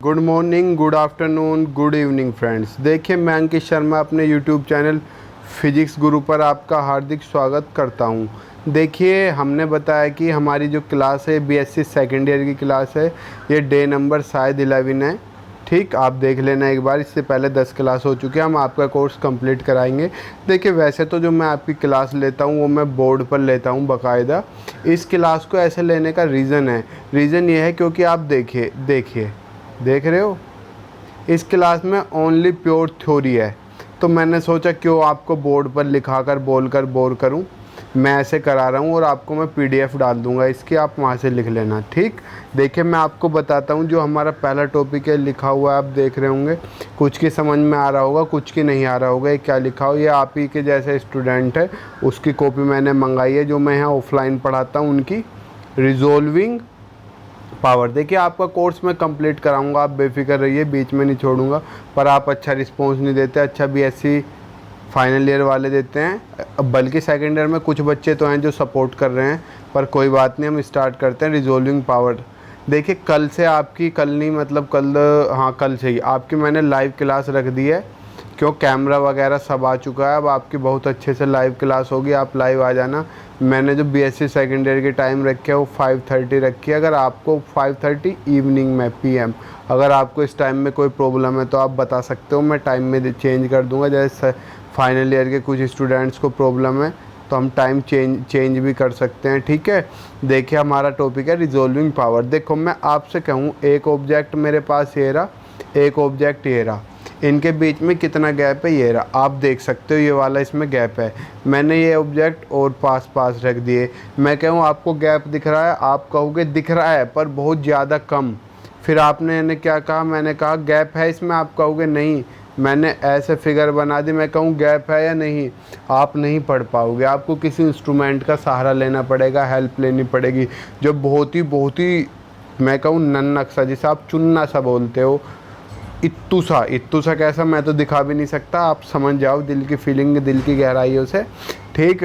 Good morning, good afternoon, good evening friends. देखिए, मैं अंकित शर्मा अपने यूट्यूब चैनल फिजिक्स गुरु पर आपका हार्दिक स्वागत करता हूं। देखिए, हमने बताया कि हमारी जो क्लास है बीएससी सेकेंड ईयर की क्लास है, ये डे नंबर शायद 11 है। ठीक, आप देख लेना एक बार। इससे पहले 10 क्लास हो चुके हैं। हम आपका कोर्स कंप्लीट कराएंगे। देखिए, वैसे तो जो मैं आपकी क्लास लेता हूँ वो मैं बोर्ड पर लेता हूँ बाकायदा। इस क्लास को ऐसे लेने का रीज़न ये है क्योंकि आप देखिए देख रहे हो, इस क्लास में ओनली प्योर थ्योरी है। तो मैंने सोचा क्यों आपको बोर्ड पर लिखाकर बोलकर बोर करूं। मैं ऐसे करा रहा हूं और आपको मैं पीडीएफ डाल दूंगा इसकी, आप वहां से लिख लेना। ठीक, देखिए मैं आपको बताता हूं। जो हमारा पहला टॉपिक है लिखा हुआ है, आप देख रहे होंगे। कुछ की समझ में आ रहा होगा, कुछ की नहीं आ रहा होगा। ये क्या लिखा हो, ये आप ही के जैसे स्टूडेंट है, उसकी कॉपी मैंने मंगाई है जो मैं यहाँ ऑफलाइन पढ़ाता हूँ उनकी। Resolving power. देखिए, आपका कोर्स मैं कंप्लीट कराऊंगा, आप बेफिक्र रहिए, बीच में नहीं छोड़ूंगा। पर आप अच्छा रिस्पांस नहीं देते। अच्छा बीएससी फाइनल ईयर वाले देते हैं, बल्कि सेकेंड ईयर में कुछ बच्चे तो हैं जो सपोर्ट कर रहे हैं। पर कोई बात नहीं, हम स्टार्ट करते हैं। Resolving power. देखिए, कल से आपकी, कल नहीं मतलब कल, हाँ कल से ही आपकी मैंने लाइव क्लास रख दी है। क्यों, कैमरा वगैरह सब आ चुका है। अब आपकी बहुत अच्छे से लाइव क्लास होगी, आप लाइव आ जाना। मैंने जो बीएससी सेकेंड ईयर की टाइम रखी है वो 5:30 रखी है। अगर आपको 5:30 इवनिंग में पीएम, अगर आपको इस टाइम में कोई प्रॉब्लम है तो आप बता सकते हो, मैं टाइम में चेंज कर दूंगा। जैसे फाइनल ईयर के कुछ स्टूडेंट्स को प्रॉब्लम है तो हम टाइम चेंज भी कर सकते हैं। ठीक है, देखिए हमारा टॉपिक है रिजोल्विंग पावर। देखो, मैं आपसे कहूँ, एक ऑब्जेक्ट मेरे पास ये रहा, एक ऑब्जेक्ट ये रहा, इनके बीच में कितना गैप है ये रहा। आप देख सकते हो ये वाला इसमें गैप है। मैंने ये ऑब्जेक्ट और पास रख दिए। मैं कहूँ आपको गैप दिख रहा है, आप कहोगे दिख रहा है पर बहुत ज़्यादा कम। फिर आपने क्या कहा, मैंने कहा गैप है इसमें, आप कहोगे नहीं। मैंने ऐसे फिगर बना दी, मैं कहूँ गैप है या नहीं, आप नहीं पढ़ पाओगे। आपको किसी इंस्ट्रूमेंट का सहारा लेना पड़ेगा, हेल्प लेनी पड़ेगी, जो बहुत ही मैं कहूँ नन्नक सा, जिसे आप चुन्ना सा बोलते हो, इत्तू सा कैसा मैं तो दिखा भी नहीं सकता। आप समझ जाओ दिल की फीलिंग, दिल की गहराइयों से। ठीक,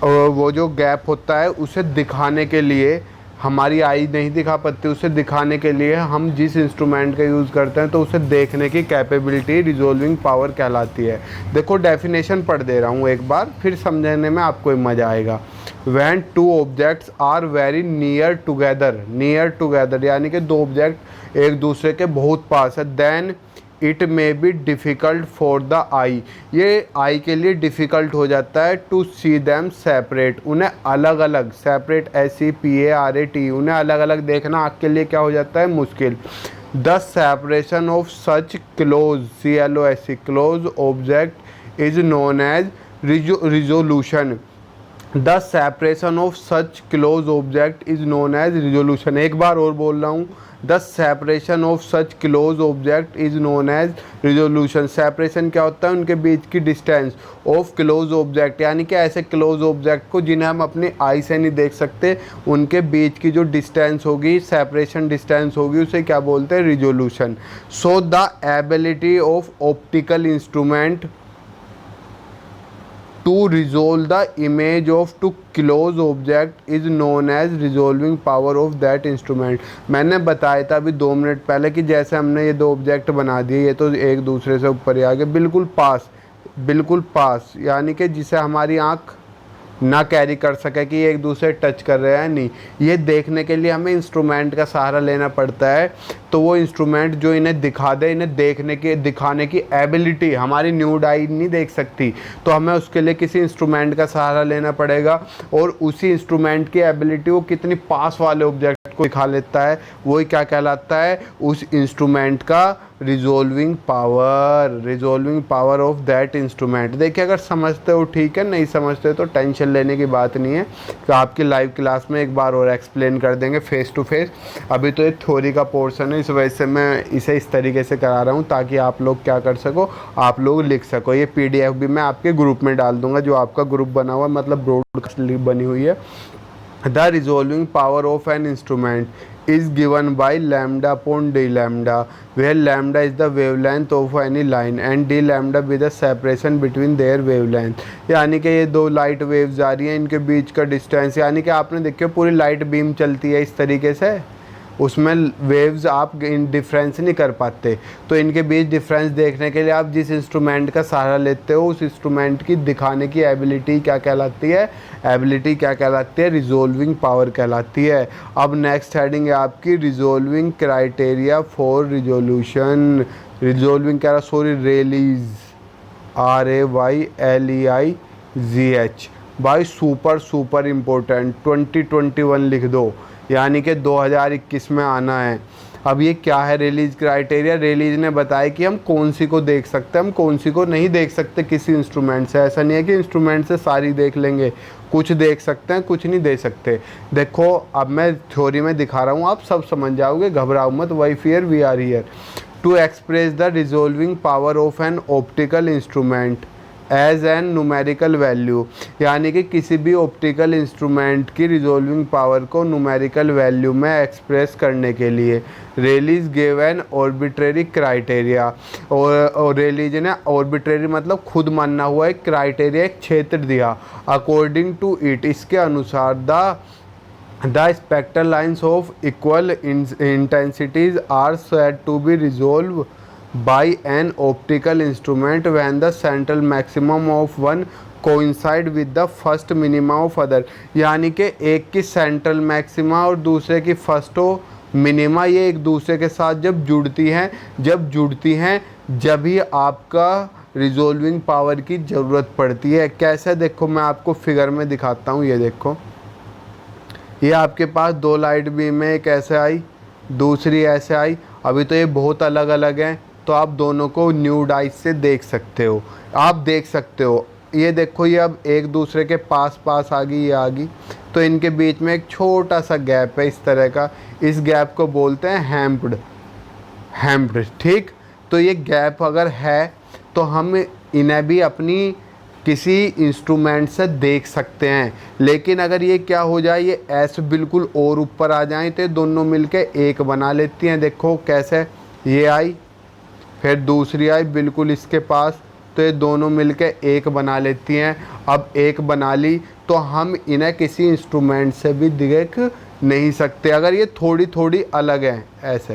और वो जो गैप होता है उसे दिखाने के लिए हमारी आई नहीं दिखा पाती। उसे दिखाने के लिए हम जिस इंस्ट्रूमेंट का यूज़ करते हैं तो उसे देखने की कैपेबिलिटी रिजोल्विंग पावर कहलाती है। देखो, डेफिनेशन पढ़ दे रहा हूँ एक बार, फिर समझने में आपको मज़ा आएगा। When two objects are very near together यानी कि दो ऑब्जेक्ट एक दूसरे के बहुत पास है, then it may be difficult for the eye. ये आई के लिए डिफ़िकल्ट हो जाता है टू सी दैम सेपरेट, उन्हें अलग अलग, सेपरेट SEPARAT, उन्हें अलग अलग देखना आँख के लिए क्या हो जाता है, मुश्किल। The separation of such close CLOSE close object is known as resolution. The separation of such close object is known as resolution. एक बार और बोल रहा हूँ, the separation of such close object is known as resolution. Separation क्या होता है, उनके बीच की डिस्टेंस ऑफ क्लोज ऑब्जेक्ट, यानी कि ऐसे क्लोज ऑब्जेक्ट को जिन्हें हम अपनी आई से नहीं देख सकते, उनके बीच की जो डिस्टेंस होगी, सेपरेशन डिस्टेंस होगी, उसे क्या बोलते हैं, resolution. So the ability of optical instrument to resolve the image of two close object is known as resolving power of that instrument। मैंने बताया था अभी 2 मिनट पहले कि जैसे हमने ये दो ऑब्जेक्ट बना दिए, ये तो एक दूसरे से ऊपर ही आ गए, बिल्कुल पास, यानी कि जिसे हमारी आँख ना कैरी कर सके कि ये एक दूसरे टच कर रहे हैं, नहीं। ये देखने के लिए हमें इंस्ट्रूमेंट का सहारा लेना पड़ता है। तो वो इंस्ट्रूमेंट जो इन्हें दिखा दे, इन्हें दिखाने की एबिलिटी हमारी न्यूड आई नहीं देख सकती, तो हमें उसके लिए किसी इंस्ट्रूमेंट का सहारा लेना पड़ेगा। और उसी इंस्ट्रूमेंट की एबिलिटी वो कितनी पास वाले ऑब्जेक्ट को दिखा लेता है, वही क्या कहलाता है, उस इंस्ट्रूमेंट का resolving power of that instrument. देखिए, अगर समझते हो ठीक है, नहीं समझते तो टेंशन लेने की बात नहीं है, तो आपकी लाइव क्लास में एक बार और एक्सप्लेन कर देंगे फेस टू फेस। अभी तो ये थ्योरी का पोर्शन है, इस वजह से मैं इसे इस तरीके से करा रहा हूँ ताकि आप लोग क्या कर सको, आप लोग लिख सको। ये PDF भी मैं आपके ग्रुप में डाल दूंगा, जो आपका ग्रुप बना हुआ, मतलब ब्रॉडकास्ट बनी हुई है। The resolving power of an instrument is given by lambda upon d lambda, where lambda is the wavelength of any line and d lambda be the separation between their wavelength। यानी कि ये दो light waves जा रही हैं, इनके बीच का distance, यानी कि आपने देखिए पूरी लाइट बीम चलती है इस तरीके से, उसमें वेव्स आप डिफरेंस नहीं कर पाते। तो इनके बीच डिफरेंस देखने के लिए आप जिस इंस्ट्रूमेंट का सहारा लेते हो उस इंस्ट्रूमेंट की दिखाने की एबिलिटी क्या कहलाती है, एबिलिटी क्या कहलाती है, रिजोल्विंग पावर कहलाती है। अब नेक्स्ट हेडिंग है आपकी resolving criteria for resolution, resolving क्या, सॉरी रेलीज, RAYLEIGH। भाई सुपर इम्पोर्टेंट 2021 लिख दो, यानी कि 2021 में आना है। अब ये क्या है रिलीज क्राइटेरिया? रिलीज ने बताया कि हम कौन सी को देख सकते हैं, हम कौन सी को नहीं देख सकते किसी इंस्ट्रूमेंट से। ऐसा नहीं है कि इंस्ट्रूमेंट से सारी देख लेंगे, कुछ देख सकते हैं कुछ नहीं देख सकते। देखो अब मैं थ्योरी में दिखा रहा हूँ, आप सब समझ जाओगे, घबराओ मत। Y fear, we are here to express the resolving power of an optical instrument as an numerical value, यानी कि किसी भी ऑप्टिकल इंस्ट्रूमेंट की रिजोल्विंग पावर को न्यूमेरिकल वैल्यू में एक्सप्रेस करने के लिए Rayleigh's gave an arbitrary criteria. और रेलीज ने ऑर्बिट्रेरी मतलब खुद मानना हुआ एक क्राइटेरिया, एक क्षेत्र दिया। अकॉर्डिंग टू इट, इसके अनुसार the spectral lines of equal intensities are said to be resolved by an optical instrument when the central maximum of one coincide with the first minima of other। यानी कि एक की central maxima और दूसरे की first minima ये एक दूसरे के साथ जब जुड़ती हैं जब ही आपका रिजोल्विंग पावर की ज़रूरत पड़ती है। कैसे? देखो मैं आपको फिगर में दिखाता हूँ। ये देखो, ये आपके पास दो लाइट बीम है, एक ऐसे आई दूसरी ऐसे आई। अभी तो ये बहुत अलग अलग हैं, तो आप दोनों को न्यूड आइज से देख सकते हो, आप देख सकते हो। ये देखो ये अब एक दूसरे के पास आ गई, ये आ गई, तो इनके बीच में एक छोटा सा गैप है इस तरह का। इस गैप को बोलते हैं हैम्प्ड, ठीक। तो ये गैप अगर है तो हम इन्हें भी अपनी किसी इंस्ट्रूमेंट से देख सकते हैं। लेकिन अगर ये क्या हो जाए, ये ऐसे बिल्कुल और ऊपर आ जाए तो दोनों मिलके एक बना लेती हैं। देखो कैसे, ये आई फिर दूसरी आई बिल्कुल इसके पास, तो ये दोनों मिलके एक बना लेती हैं। अब एक बना ली तो हम इन्हें किसी इंस्ट्रूमेंट से भी देख नहीं सकते अगर ये थोड़ी थोड़ी अलग हैं ऐसे,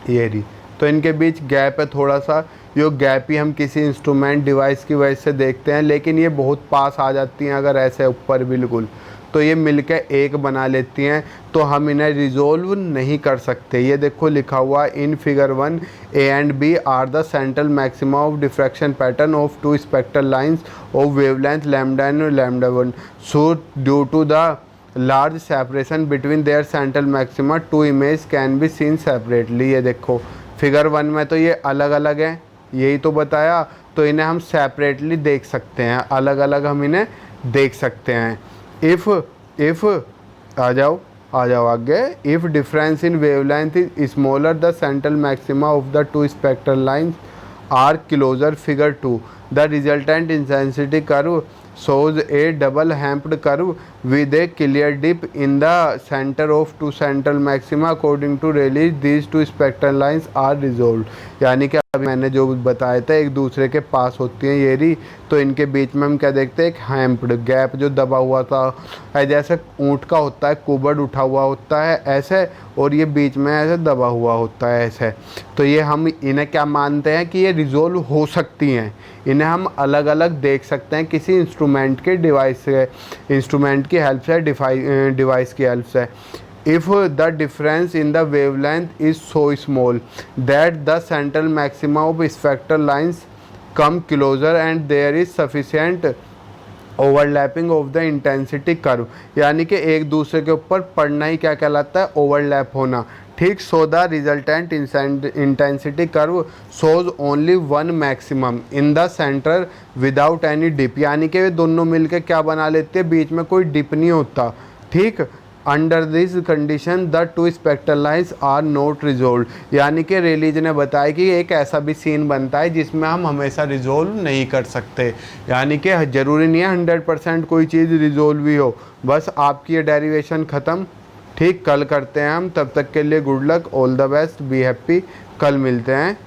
ये रही। तो इनके बीच गैप है थोड़ा सा, यो गैप ही हम किसी इंस्ट्रूमेंट डिवाइस की वजह से देखते हैं। लेकिन ये बहुत पास आ जाती हैं अगर ऐसे ऊपर बिल्कुल, तो ये मिलकर एक बना लेती हैं, तो हम इन्हें रिजोल्व नहीं कर सकते। ये देखो लिखा हुआ in figure 1 A and B are the central maxima of diffraction pattern of two spectral lines of wavelength lambda and lambda 1। So due to the large separation between their central maxima two image can be seen separately. ये देखो figure 1 में तो ये अलग अलग हैं, यही तो बताया, तो इन्हें हम सेपरेटली देख सकते हैं, अलग अलग हम इन्हें देख सकते हैं। इफ़ आ जाओ आगे, if difference in wavelength is smaller the central maxima of the two spectral lines are closer figure 2 the resultant intensity curve shows a double humped curve with a clear dip in the center of two central maxima according to Rayleigh these two spectral lines are resolved। यानी कि अभी मैंने जो बताया था एक दूसरे के पास होती हैं ये रही, तो इनके बीच में हम क्या देखते हैं, एक हैम्प्ड गैप जो दबा हुआ था, जैसे ऊँट का होता है कुबड़ उठा हुआ होता है ऐसे, और ये बीच में ऐसे दबा हुआ होता है ऐसे। तो ये हम इन्हें क्या मानते हैं कि ये रिजोल्व हो सकती हैं, इन्हें हम अलग अलग देख सकते हैं किसी इंस्ट्रूमेंट के डिवाइस से, इंस्ट्रूमेंट की हेल्प से, डिवाइस की हेल्प से। If the difference in the wavelength is so small that the central maxima of spectral lines come closer and there is sufficient overlapping of the intensity curve, यानी कि एक दूसरे के ऊपर पड़ना ही क्या कहलाता है, ओवरलैप होना, ठीक। So the resultant intensity curve shows only one maximum in the centre without any dip, यानी कि वे दोनों मिलकर क्या बना लेते हैं, बीच में कोई डिप नहीं होता, ठीक। Under this condition the two spectral lines are not resolve, यानी कि रेलीज ने बताया कि एक ऐसा भी सीन बनता है जिसमें हम हमेशा रिजोल्व नहीं कर सकते, यानी कि ज़रूरी नहीं है 100% कोई चीज़ रिजोल्व ही हो। बस आपकी ये डेरिवेशन ख़त्म, ठीक। कल करते हैं हम, तब तक के लिए good luck, all the best, be happy. कल मिलते हैं।